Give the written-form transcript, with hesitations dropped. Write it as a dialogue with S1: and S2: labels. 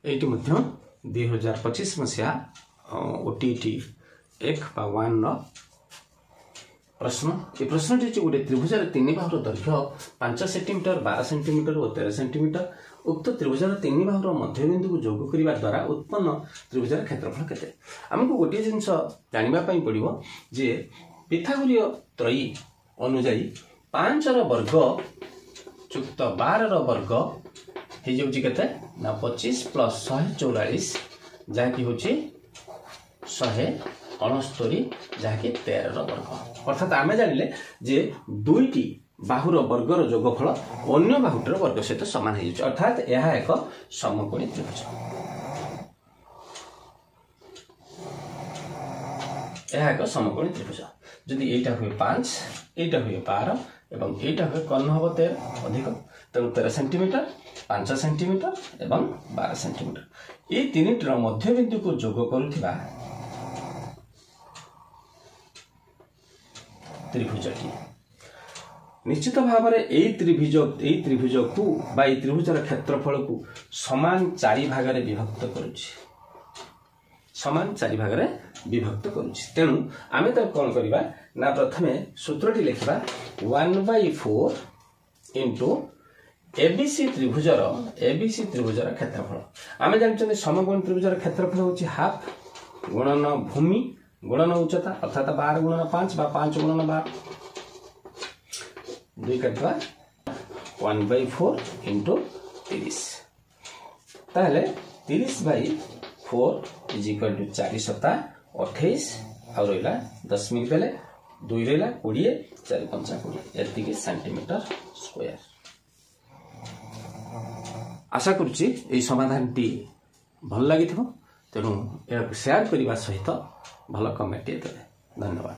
S1: Eighty मध्य 2025 मसीहा OTT 1/1 प्रश्न। ये प्रश्न गोटे त्रिभुजार 3 बाहुर दैर्घ्य 5 सेंटीमीटर 12 सेंटीमीटर और 13 सेंटीमीटर। उक्त त्रिभुजार 3 बाहुर मध्यबिंदु को जोग करने द्वारा उत्पन्न त्रिभुजार क्षेत्रफल केते। आमको गोटे जिनस जानवा पड़ो जे पिथागोरीय त्रयी अनुजाई 5 वर्ग युक्त 12 वर्ग हो जाए ना 25 प्लस 144 जहाँकि हूँ 169 जहाँकि 13 वर्ग। अर्थात आम जानिले जे दुईटी बाहुर वर्गर जोगफल अन्य बाहुटर वर्ग सहित सामान हो, अर्थात यह एक समकोणी त्रिभुज। यह एक समकोणी त्रिभुज जदि एटा हुए 5 एटा हुए 12 एवं एटा हुए कर्ण हम 13 अधिक तेणु 13 सेंटीमीटर 5 सेंटीमीटर एवं 12 सेंटीमीटर ये तीन मध्यबिंदु को जोग करुवा त्रिभुजटी निश्चित भाव में त्रिभुज को बा त्रिभुजर क्षेत्रफल को समान 4 भाग में विभक्त करुछि, समान 4 भाग में विभक्त करुछि। तेणु आमे तो कौन करवा ना प्रथमे सूत्रटी लिखा 1/4 इंटू एबीसी त्रिभुजर क्षेत्रफल। आमे जानते समकोणी त्रिभुजर क्षेत्रफल होछि हाफ गुणन भूमि गुणन उच्चता अर्थात 12 गुणन 5 बा 5 गुणन 12 दुई काटवा 1/4 इंटू 30 ताहले 30/4 इज इक्वल टू 4 सता 28 और रहा 10 मिनट बेले 2 रहा 20 4 5 20 एतिके सेंटीमीटर स्क्वायर। आशा करुच्ची ये समाधान टी भल लगी तेणु शेयर करने सहित भल कमेंट देवे। धन्यवाद।